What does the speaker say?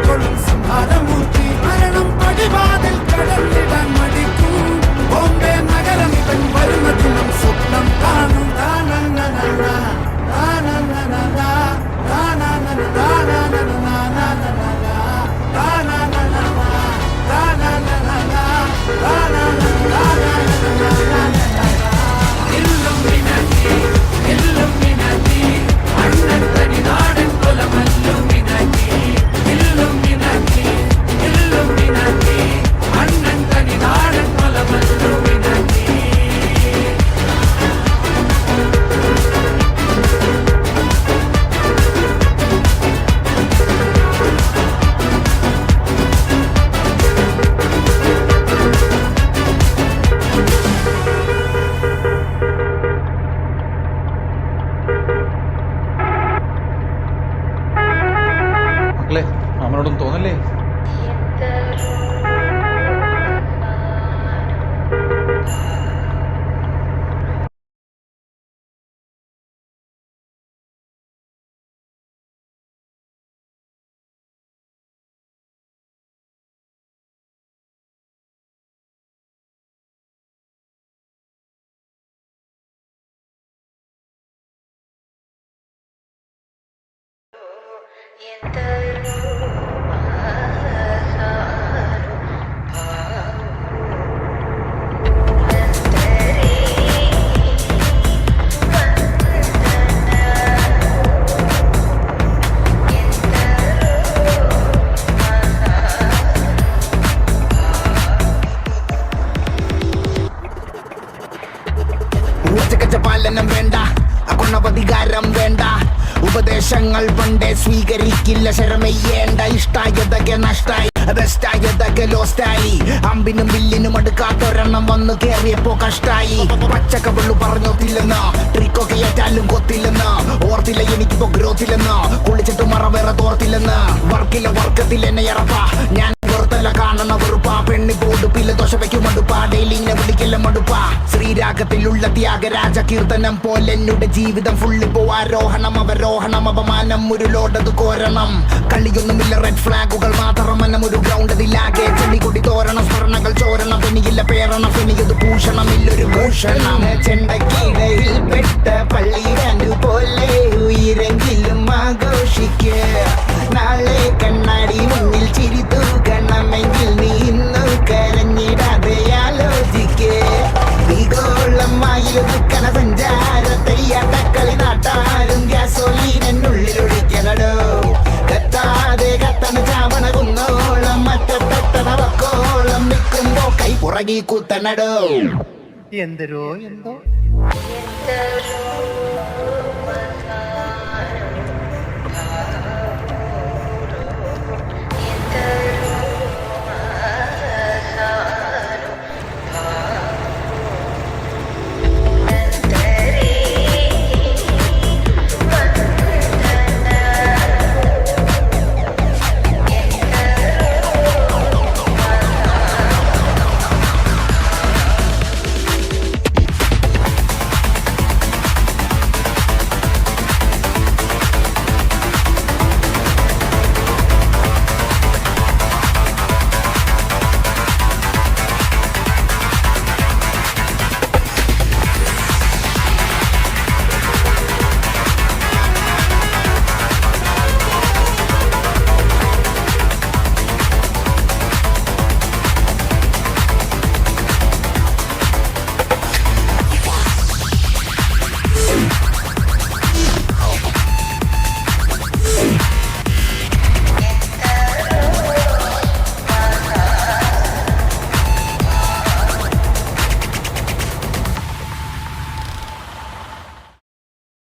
കൊള്ളും സംഹാരമൂർത്തി മരണം പടിവാതിൽ കടന്നിടാൻ മടിക്കും ബോംബെ നഗരം ഇവൻ വരുന്ന ദിനം സ്വപ്നം കാണും അവനോടൊന്നും തോന്നല്ലേ? പാലനം വേണ്ട, അകുണവധികാരം വേണ്ട, ഉപദേശങ്ങൾ പണ്ടേ സ്വീകരിക്കില്ല, ശരമയ്യേണ്ട. ഇഷ്ടായതൊക്കെ നഷ്ടായി, ബെസ്റ്റായതൊക്കെ ലോസ്റ്റായി. അമ്പിനും വില്ലിനും അടുക്കാത്തൊരെണ്ണം വന്ന് കേറിയപ്പോ കഷ്ടായി. പച്ചക്കവള്ളു പറഞ്ഞോത്തില്ലെന്ന്, ട്രിക്കൊക്കെ ഏറ്റാലും കൊത്തില്ലെന്ന്. ഓർത്തില്ല എനിക്കിപ്പോ ഗ്രോത്തില്ലെന്ന്, കുളിച്ചിട്ട് മറ വേറെ തോർത്തില്ലെന്ന്. വർക്കില്ല വർക്കത്തിൽ എന്നെ ഇറപ്പാ, ഞാൻ പുറത്തല്ല കാണണ വെറുപ്പാ. പെണ്ണി പോടുപ്പില്ല ദോശ വയ്ക്കും മടുപ്പാ, ഡെയിലി ഇങ്ങനെ വിളിക്കല്ല മടുപ്പാ. ശ്രീരാഗത്തിലുള്ള ത്യാഗരാജ കീർത്തനം പോലെ എന്നുടെ ജീവിതം ഫുള്ളിപ്പോ ആരോഹണം അവരോഹണം. അപമാനം ഒരു ലോഡത് കോരണം, കളിയൊന്നുമില്ല റെഡ് ഫ്ലാഗുകൾ മാത്രം. മനം ഒരു ഗ്രൗണ്ട് അതിലാകെ ചെടികൊടി തോരണം, സ്മരണകൾ ചോരണം. പെനിയില്ല പേരണം, പെനിയത് ഭൂഷണം ഇല്ലൊരു ഭൂഷണം. ചെണ്ടക്കിടയിൽ പെട്ട പള്ളിരാണ്ടു പോലെ ഉയരെങ്കിലും ആഘോഷിക്ക്. നാളെ കണ്ണാടി മുന്നിൽ ചിരി തൂക്കണമെങ്കിൽ നീ ഇന്നു കരഞ്ഞിടാതെ ആലോചിക്ക്. ോളമായിരുന്ന സഞ്ചാരത്തെ അടക്കളി നാട്ടാരും ഗ്യാസോലീനുള്ളിലൊഴിക്കണടോ. കത്താതെ കത്തണ ചാവണ കുന്നോളം മറ്റത്തവക്കോളം നിൽക്കുമ്പോ കൈ പുറകി കുത്തണടോ. എന്തരോ എന്തോ